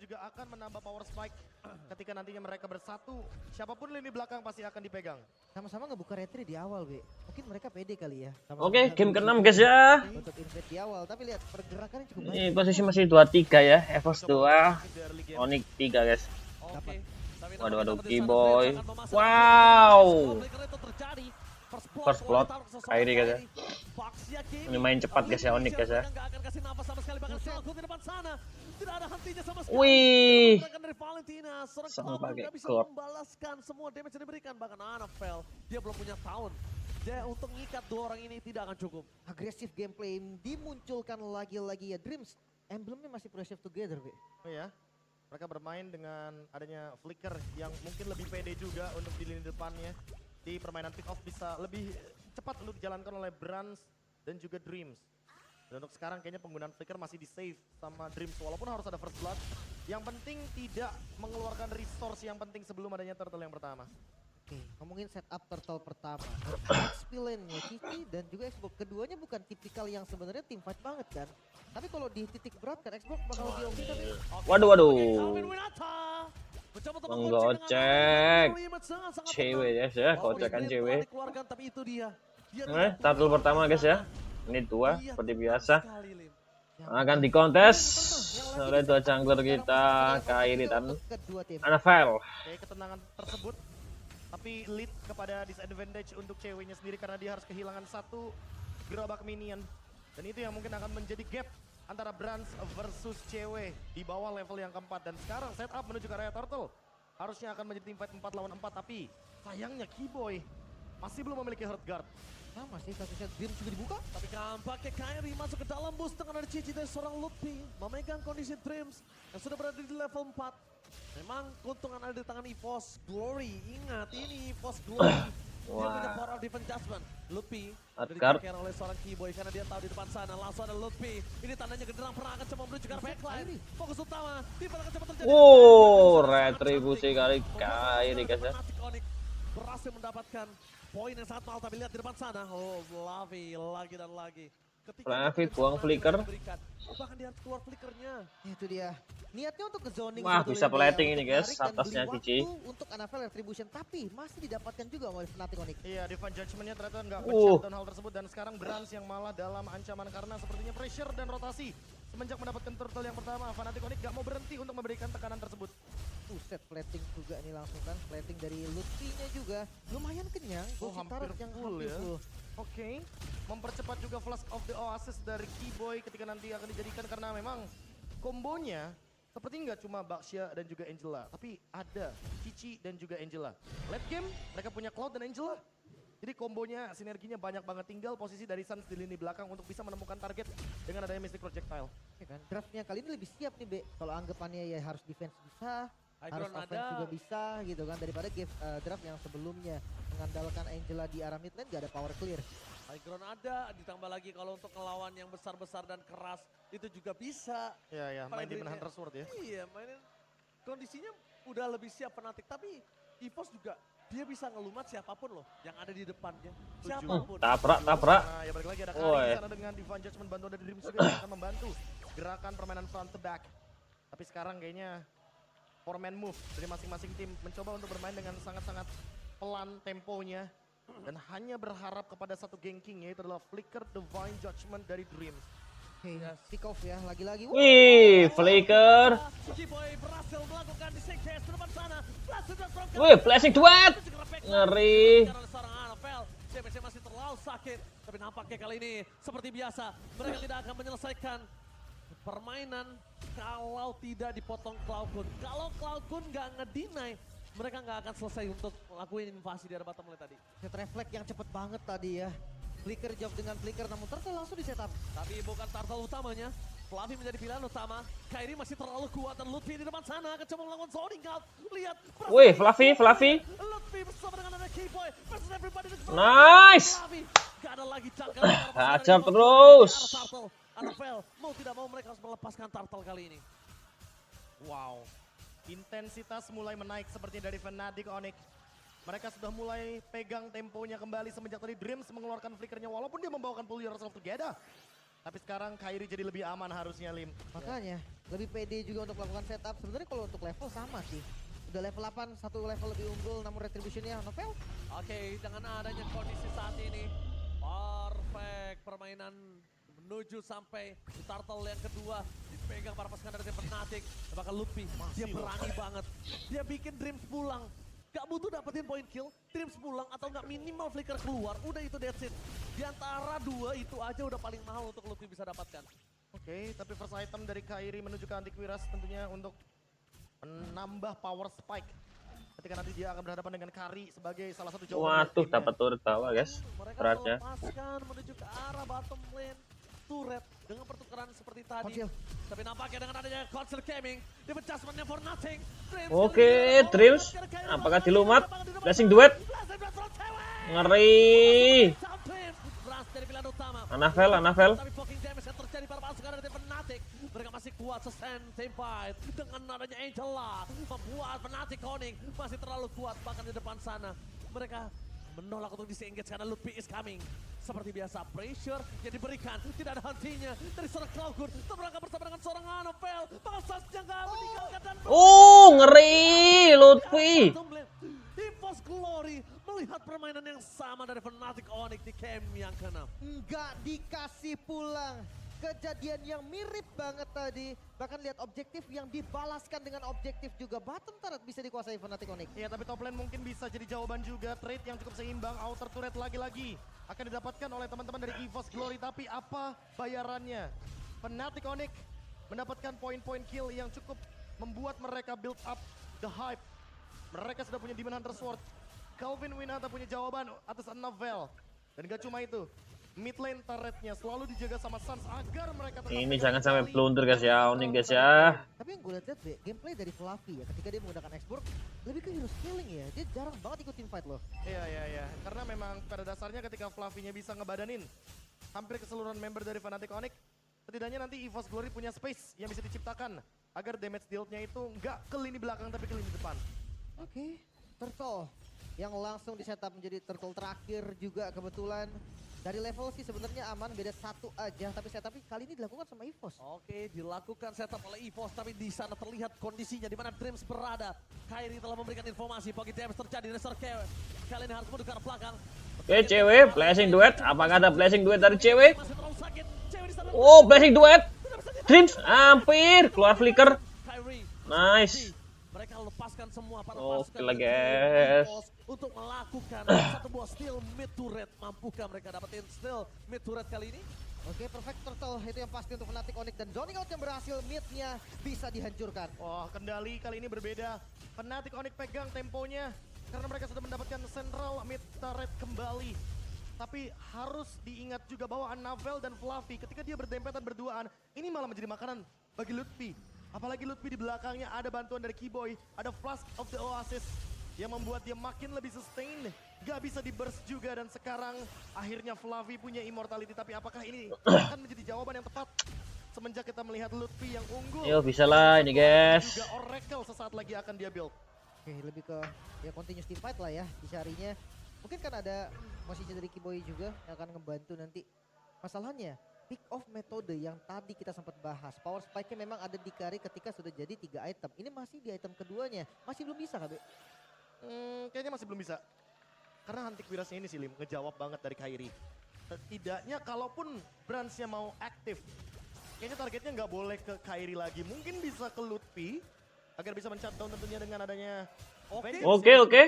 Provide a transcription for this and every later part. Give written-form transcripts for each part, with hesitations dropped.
juga akan menambah power spike ketika nantinya mereka bersatu. Siapapun lini belakang pasti akan dipegang. Sama-sama ngebuka retri di awal, Be. Mungkin mereka pede kali ya. Oke, game ke-6 guys ya. Untuk invade di awal, tapi lihat pergerakannya cukup baik. Ini posisi masih 2-3 ya. Evos 2, Onyx 3 guys. Waduh, Keyboy. Wow. First blood, Kairi guys ya. Ini main cepat guys ya, Onyx guys ya. Wih. Sang pakai God. Membalaskan semua damage yang diberikan, bahkan Anafel dia belum punya tahun. Dia untuk ngikat dua orang ini tidak akan cukup. Agresif gameplay dimunculkan lagi-lagi ya. Dreams, emblemnya masih pressure together, Be. Oh ya, mereka bermain dengan adanya Flicker yang mungkin lebih pede juga untuk di lini depannya. Di permainan pick off bisa lebih cepat untuk dijalankan oleh Brans dan juga Dreams. Dan untuk sekarang kayaknya penggunaan Flicker masih di save sama Dreams walaupun harus ada first blood. Yang penting tidak mengeluarkan resource yang penting sebelum adanya turtle yang pertama. Oke, ngomongin setup turtle pertama. Xpilin-nya Cici dan juga Xbox. Keduanya bukan tipikal yang sebenarnya team fight banget kan. Tapi kalau di titik berat kan Xbox bakal diomongin tapi Waduh. Menggocek cewek guys ya, gocekan cewek. Turtle pertama guys ya. Ini 2 seperti biasa. Akan dikontes oleh 2 jungler kita, Kairi dan Anafel. Oke, ketenangan tersebut tapi lead kepada disadvantage untuk ceweknya sendiri karena dia harus kehilangan 1 gerobak minion. Dan itu yang mungkin akan menjadi gap antara Brans versus cewek di bawah level yang keempat. Dan sekarang setup menuju ke area turtle. Harusnya akan menjadi teamfight 4 lawan 4 tapi sayangnya Keyboy masih belum memiliki herd guard. sama sih kasusnya Dreams juga dibuka. Tapi nampaknya Kairi masuk ke dalam boost dengan ada Cici dari seorang Lutfi memegang kondisi Dreams yang sudah berada di level 4. Memang keuntungan ada di tangan EVOS Glory. Ingat ini EVOS Glory. Dia punya power of defense adjustment. Lutfi dikejar oleh seorang Keyboy karena dia tahu di depan sana langsung ada Lutfi. Ini tandanya genderang perang akan coba menuju ke arah backline. Fokus utama di belakang cepat terjadi. Retribusi kali Kairi guys ya. Berhasil mendapatkan poin yang sangat mahal, tapi lihat di depan sana. Oh, Fluffy lagi dan lagi. Fluffy buang flicker. Bahkan dia harus keluar flickernya. Itu dia. Niatnya untuk ke zoning. Wah, bisa plating ini guys, atasnya Cici. Untuk Anafel Retribution, tapi masih didapatkan juga oleh Fnatic Onyx. Iya, Divine Judgment-nya ternyata nggak men-shutdown hal tersebut. Dan sekarang Brans yang malah dalam ancaman karena sepertinya pressure dan rotasi. Semenjak mendapatkan turtle yang pertama, Fnatic Onyx nggak mau berhenti untuk memberikan tekanan tersebut. Set plating juga nih langsung kan. Plating dari Lutfi-nya juga. Lumayan kenyang. Oh, hampir yang full hampir ya. full. Oke, mempercepat juga Flash of the Oasis dari Keyboy ketika nanti akan dijadikan karena memang kombonya seperti nggak cuma Baxia dan juga Angela, tapi ada Cici dan juga Angela. Late game mereka punya Cloud dan Angela. Jadi kombonya, sinerginya banyak banget. Tinggal posisi dari Suns di lini belakang untuk bisa menemukan target dengan adanya Mystic Projectile. Ya kan, draftnya kali ini lebih siap nih, Be. Kalau anggapannya ya harus defense bisa, harus offense juga bisa gitu kan. Daripada draft yang sebelumnya mengandalkan Angela di arah mid lane gak ada power clear. High ground ada, ditambah lagi kalau untuk ngelawan yang besar-besar dan keras itu juga bisa. Ya, main di Hunter Sword ya. Iya, mainin kondisinya udah lebih siap Fnatic, tapi EVOS juga dia bisa ngelumat siapapun loh yang ada di depannya. Siapapun. Tabrak. Nah, ya balik lagi ada Kairi di sana dengan Divine Judgment bantu dari Dreams juga yang akan membantu gerakan permainan front to back. Tapi sekarang kayaknya 4-man move dari masing-masing tim mencoba untuk bermain dengan sangat-sangat pelan temponya. Dan hanya berharap kepada satu ganking yaitu adalah Flicker Divine Judgment dari Dreams. Oke, pick off ya, lagi-lagi. Wih, flicker. Wih, flashing duet. Ngeri. CPC masih terlalu sakit, tapi nampaknya kali ini seperti biasa mereka tidak akan menyelesaikan permainan kalau tidak dipotong Cloud. Kalau Cloud nggak ngedinai, mereka nggak akan selesai untuk ngelakuin invasi di arah bottom lane tadi. Set reflect yang cepet banget tadi ya. Flicker job dengan flicker namun turtle langsung di setup. Tapi bukan turtle utamanya. Fluffy menjadi pilihan utama. Kairi masih terlalu kuat dan Lutfi di depan sana akan coba melakukan zoning out. Lihat. Wih, Fluffy. Lutfi bersama dengan ada Keyboy versus everybody. Nice. Gak ada lagi jangka. Hajar terus. Anafel mau tidak mau mereka harus melepaskan turtle kali ini. Wow, intensitas mulai menaik seperti dari Fnatic Onyx. Mereka sudah mulai pegang temponya kembali semenjak tadi Dreams mengeluarkan flickernya walaupun dia membawakan pull yourself together. Tapi sekarang Kairi jadi lebih aman harusnya, Lim. Makanya lebih pede juga untuk melakukan setup. Sebenarnya kalau untuk level sama sih. Udah level 8, satu level lebih unggul, namun retributionnya Novel. Oke, dengan adanya kondisi saat ini, perfect permainan menuju sampai di turtle yang kedua dipegang para pasukan dari tim Fnatic. Bahkan Luffy, dia berani banget. Dia bikin Dreams pulang. Gak butuh dapetin point kill, Dreams pulang atau nggak minimal flicker keluar, udah itu that's it. Di antara dua itu aja udah paling mahal untuk Luffy bisa dapatkan. Oke, tapi first item dari Kairi menuju ke Antiquiras tentunya untuk menambah power spike. Ketika nanti dia akan berhadapan dengan Kari sebagai salah satu jawaban. Waduh, dapat turret bawah guys. Mereka Beratnya. melepaskan menuju ke arah bottom lane. Turret dengan pertukaran seperti tadi. Konsil. Tapi nampaknya dengan adanya Council Gaming, di adjustment-nya for nothing. Oke, Dreams. Apakah dilumat? Blessing duet. Ngeri. Anavel. Tapi fucking damage yang terjadi para pasukan dari Fnatic. Mereka masih kuat sustain team fight. Dengan adanya Angela membuat Fnatic Koning masih terlalu kuat bahkan di depan sana. Mereka menolak untuk disengage karena Ludwig is coming. Seperti biasa, pressure yang diberikan tidak ada hentinya dari seorang Cloudgood. Terberangkat bersama dengan seorang Anavel. Bangsas jangka meninggalkan dan Ngeri, Lutfi. EVOS Glory melihat permainan yang sama dari Fnatic Onyx di game yang ke-6. Nggak dikasih pulang. Kejadian yang mirip banget tadi. Bahkan lihat objektif yang dibalaskan dengan objektif juga. Bottom turret bisa dikuasai Fnatic Onyx. Iya, tapi top lane mungkin bisa jadi jawaban juga. Trade yang cukup seimbang, outer turret lagi-lagi akan didapatkan oleh teman-teman dari EVOS Glory. Tapi apa bayarannya? Fnatic Onyx mendapatkan poin-poin kill yang cukup membuat mereka build up the hype. Mereka sudah punya Demon Hunter Sword. Calvin Winata punya jawaban atas Anavel. Dan gak cuma itu, mid lane turretnya selalu dijaga sama Suns agar mereka tetap Ini jangan sampai blunder guys ya, Onyx guys ya. Tapi yang gue lihat gameplay dari Fluffy ya, ketika dia menggunakan Export lebih ke hero scaling ya. Dia jarang banget ikut team fight loh. Iya. Karena memang pada dasarnya ketika Fluffy-nya bisa ngebadanin hampir keseluruhan member dari Fnatic Onyx, setidaknya nanti EVOS Glory punya space yang bisa diciptakan agar damage dealt-nya itu nggak ke lini belakang tapi ke lini depan. Oke, Turtle yang langsung di setup menjadi Turtle terakhir juga kebetulan. Dari level sih sebenarnya aman, beda satu aja, tapi setup kali ini dilakukan sama EVOS. Oke, dilakukan setup oleh EVOS, tapi di sana terlihat kondisinya di mana Dreams berada. Kairi telah memberikan informasi, bagi damage terjadi dari Serkew. Kali ini harus menuju ke arah belakang. Oke, cewek, blessing duet. Apakah ada blessing duet dari cewek? Masih terlalu sakit. Cewek di sana. Oh, blessing duet. Dreams, hampir keluar flicker. Kairi. Nice. Mereka lepaskan semua para Oke pasukan lah, dari guys. EVOS untuk melakukan satu buah steal mid turret. Mampukah mereka dapetin steal mid turret kali ini? Oke, perfect Turtle itu yang pasti untuk Fnatic Onyx dan zoning out yang berhasil mid-nya bisa dihancurkan. Wah, kendali kali ini berbeda. Fnatic Onyx pegang temponya karena mereka sudah mendapatkan central mid turret kembali. Tapi harus diingat juga bahwa Anavel dan Fluffy ketika dia berdempetan berduaan, ini malah menjadi makanan bagi Ludwig. Apalagi Ludwig di belakangnya ada bantuan dari Keyboy, ada Flask of the Oasis yang membuat dia makin lebih sustain. Gak bisa di burst juga dan sekarang akhirnya Fluffy punya immortality. Tapi apakah ini akan menjadi jawaban yang tepat semenjak kita melihat Ludwig yang unggul? Yo, bisa lah ini guys. Juga Oracle sesaat lagi akan dia build. Oke, lebih ke ya continuous team fight lah ya dicarinya. Mungkin kan ada posisi dari Keyboy juga yang akan ngebantu nanti. Masalahnya pick off metode yang tadi kita sempat bahas. Power spike-nya memang ada di Kari ketika sudah jadi 3 item. Ini masih di item keduanya. Masih belum bisa KB? Kayaknya masih belum bisa. Karena Antiquirasnya ini sih Lim, ngejawab banget dari Kairi. Setidaknya kalaupun Brands-nya mau aktif, kayaknya targetnya nggak boleh ke Kairi lagi. Mungkin bisa ke Ludwig agar bisa men-shutdown tentunya dengan adanya Oke,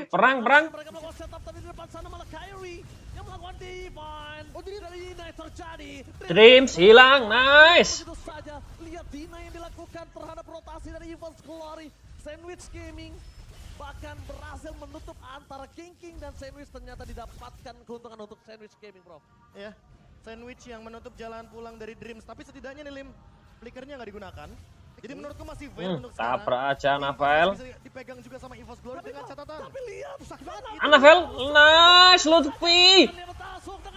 perang. Mereka melakukan setup tapi di depan sana malah Kairi yang melakukan divine. Oh, jadi dari Deny terjadi. Dreams hilang, nice. Begitu saja, lihat Deny yang dilakukan terhadap rotasi dari EVOS Glory. Sandwich Gaming bahkan berhasil menutup antara King dan Sandwich, ternyata didapatkan keuntungan untuk Sandwich Gaming, bro. ya, Sandwich yang menutup jalan pulang dari Dreams. Tapi setidaknya nih Lim, flickernya nggak digunakan. Jadi menurutku masih fair untuk sekarang. Tabrak aja Anavel. Bisa dipegang juga sama EVOS Glory dengan catatan. Tapi lihat, Anavel, nice Lutfi.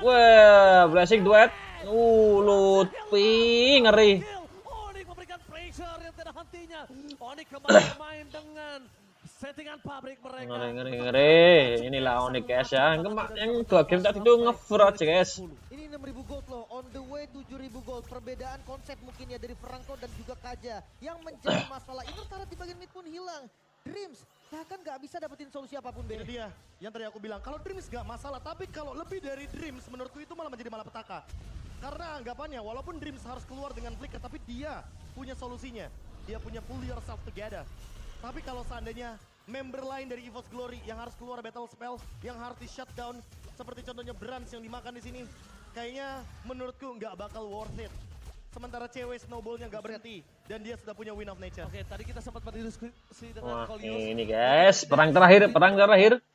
Wah, blessing duet. Lutfi ngeri. Onyx memberikan pressure yang tidak hentinya. Onyx kembali bermain dengan settingan pabrik mereka. Ngeri. Inilah Onyx guys ya. Yang 2 game tadi tuh nge-fraud guys. Ini 6.000 gold loh, on the way 7.000 gold. Perbedaan konsep mungkin ya dari Franco dan juga Kaja. Yang menjadi masalah, ini Turret di bagian mid pun hilang. Dreams bahkan nggak bisa dapetin solusi apapun, Itu Be. dia yang tadi aku bilang, kalau Dreams gak masalah, tapi kalau lebih dari Dreams menurutku itu malah menjadi malapetaka. Karena anggapannya walaupun Dreams harus keluar dengan flicker, tapi dia punya solusinya. Dia punya pull yourself together. Tapi kalau seandainya member lain dari EVOS Glory yang harus keluar battle spell, yang harus di shutdown, seperti contohnya Brans yang dimakan di sini, kayaknya menurutku nggak bakal worth it. Sementara cewek snowballnya nggak berhenti dan dia sudah punya win of nature. Oke, tadi kita sempat berdiskusi dengan Wah, Kolius. ini guys, perang terakhir.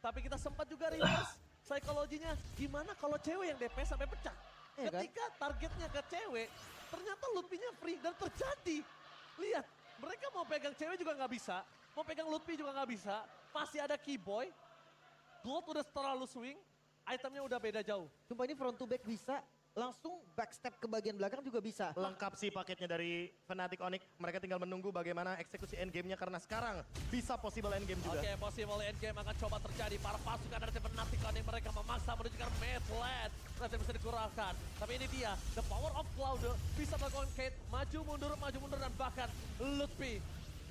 Tapi kita sempat juga reverse psikologinya. Gimana kalau cewek yang DPS sampai pecah? Iya kan? Ketika targetnya ke cewek, ternyata Lutfi-nya free dan terjadi. Lihat, mereka mau pegang cewek juga nggak bisa, mau pegang Lutfi juga nggak bisa. Masih ada Keyboy, Gold udah terlalu swing, itemnya udah beda jauh. Sumpah ini front to back bisa, langsung backstep ke bagian belakang juga bisa. Lengkap sih paketnya dari Fnatic Onyx. Mereka tinggal menunggu bagaimana eksekusi endgame-nya karena sekarang bisa possible endgame juga. Oke, possible endgame akan coba terjadi. Para pasukan dari tim Fnatic Onyx mereka memaksa menuju ke mid-lane. Nanti bisa dikurangkan. Tapi ini dia, the power of Cloud bisa melakukan Kate, maju mundur dan bahkan Lutfi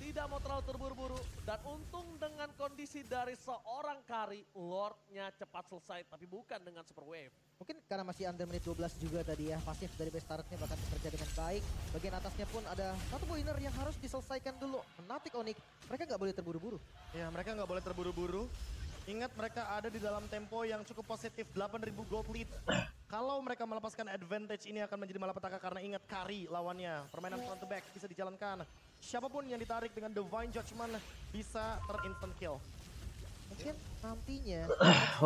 tidak mau terlalu terburu-buru. Dan untung dengan kondisi dari seorang Kari, Lord-nya cepat selesai tapi bukan dengan super wave. Mungkin karena masih under menit 12 juga tadi ya, pasif dari base turretnya bahkan bekerja dengan baik. Bagian atasnya pun ada satu poiner yang harus diselesaikan dulu. Fnatic Onyx, mereka nggak boleh terburu-buru. Ya, mereka nggak boleh terburu-buru. Ingat mereka ada di dalam tempo yang cukup positif, 8.000 gold lead. Kalau mereka melepaskan advantage ini akan menjadi malapetaka karena ingat Kari lawannya. Permainan front to back bisa dijalankan. Siapapun yang ditarik dengan Divine Judgment bisa ter-instant kill. Mungkin nantinya.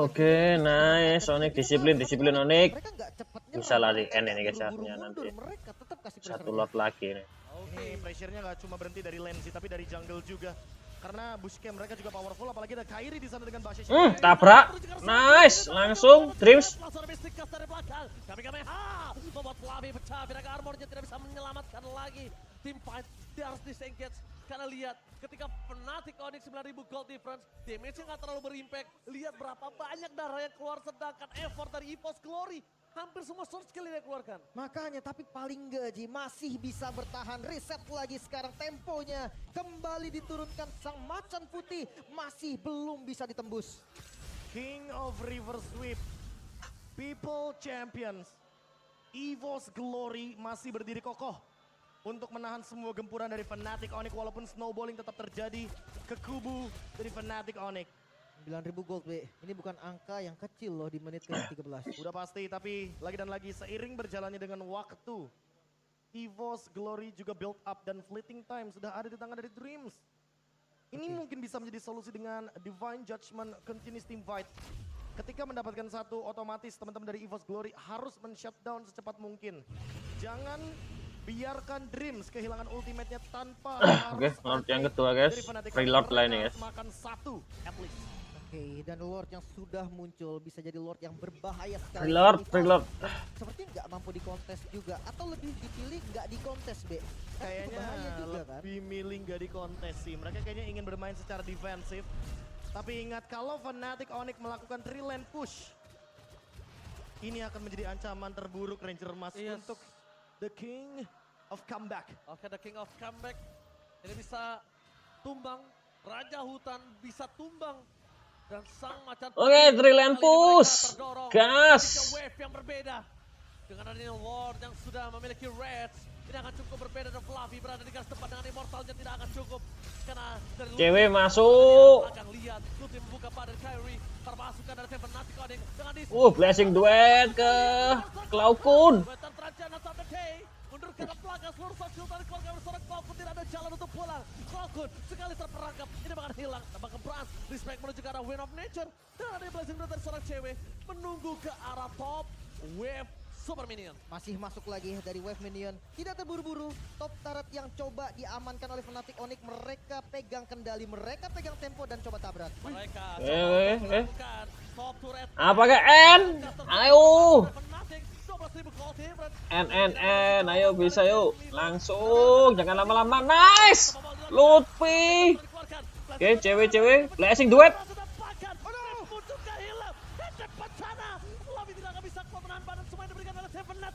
Oke, nice. Onyx disiplin Onyx. Mereka nggak cepet Bisa lari end ini guys buru-buru artinya mundur. nanti. Mereka tetap kasih Satu pressure. lot lagi nih. Ini pressure-nya nggak cuma berhenti dari lane sih, tapi dari jungle juga. Karena bush camp mereka juga powerful, apalagi ada Kairi di sana dengan Bashesh. Tabrak. Nice. Langsung Dreams. Langsung ada Mystikas dari belakang. Kamehameha membuat Flavi pecah. Binaga armornya tidak bisa menyelamatkan lagi. Team fight dia harus disengage. Karena lihat ketika Fnatic Onyx 9.000 gold difference, damage-nya nggak terlalu berimpact. Lihat berapa banyak darah yang keluar, sedangkan effort dari EVOS Glory hampir semua sword skill yang dikeluarkan. Makanya tapi paling nggak Ji, masih bisa bertahan. Reset lagi sekarang temponya. Kembali diturunkan sang macan putih. Masih belum bisa ditembus. King of River Sweep, People Champions, EVOS Glory masih berdiri kokoh untuk menahan semua gempuran dari Fnatic Onyx walaupun snowballing tetap terjadi ke kubu dari Fnatic Onyx. 9.000 gold, Be. Ini bukan angka yang kecil loh di menit ke-13. Udah pasti, tapi lagi dan lagi seiring berjalannya dengan waktu, EVOS Glory juga build up dan fleeting time sudah ada di tangan dari Dreams. Ini mungkin bisa menjadi solusi dengan Divine Judgment Continuous Team Fight. Ketika mendapatkan satu, otomatis teman-teman dari EVOS Glory harus men-shutdown secepat mungkin. Jangan biarkan Dreams kehilangan ultimate-nya tanpa Oke, Lord yang kedua guys. Preload lah ini guys. Makan satu at least. Oke, dan Lord yang sudah muncul bisa jadi Lord yang berbahaya sekali. Preload. Dan sepertinya nggak mampu dikontes juga. Atau lebih dipilih nggak dikontes, Be. Kan Kayaknya berbahaya juga kan. lebih milih nggak di kontes sih. Mereka kayaknya ingin bermain secara defensif. Tapi ingat kalau Fnatic Onyx melakukan 3 lane push, ini akan menjadi ancaman terburuk Ranger Emas untuk The King of Comeback. Oke, the King of Comeback. Ini bisa tumbang. Raja Hutan bisa tumbang. Dan sang macan Oke, 3 lane push. Gas. Wave yang berbeda. Dengan adanya Lord yang sudah memiliki Reds. Ini akan cukup berbeda dan Flavi berada di garis depan dengan Immortalnya tidak akan cukup. Karena dari Cewek masuk. akan lihat Lutfi membuka badan Kyrie. Terpasukan dari Fnatic Onyx dengan di Blessing duet ke Cloudkun. Wetan Trajana sampai K. Mundur ke belakang seluruh shield dari keluarga bersorak Cloudkun tidak ada jalan untuk pulang. Cloudkun sekali terperangkap. Ini bakal hilang. Tambah ke Brans. Respect menuju ke arah Win of Nature. Dan ada blessing duet dari seorang cewek. Menunggu ke arah top wave Super Minion. Masih masuk lagi dari wave minion. Tidak terburu-buru. Top turret yang coba diamankan oleh Fnatic Onyx. Mereka pegang kendali. Mereka pegang tempo dan coba tabrak. Mereka melakukan top turret. Apakah N? Ayo. Fnatic 12.000 gold difference. N. Ayo bisa yuk. Langsung. Jangan lama-lama. Nice. Lutfi. Oke, cewek-cewek, blessing duet.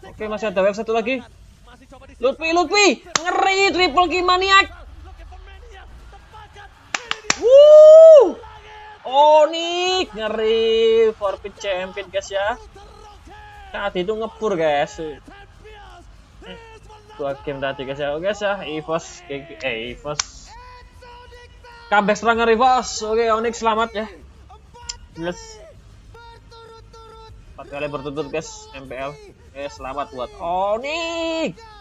Oke, masih ada wave satu lagi. Lutfi, ngeri triple kill maniak. Onyx, ngeri forfeit champion guys ya. Saat itu ngepur guys. 2 game tadi guys ya. Oke guys ya, EVOS comeback serangan EVOS. Oke, Onyx selamat ya. Yes. 4 kali berturut guys MPL. Oke, selamat buat Onyx.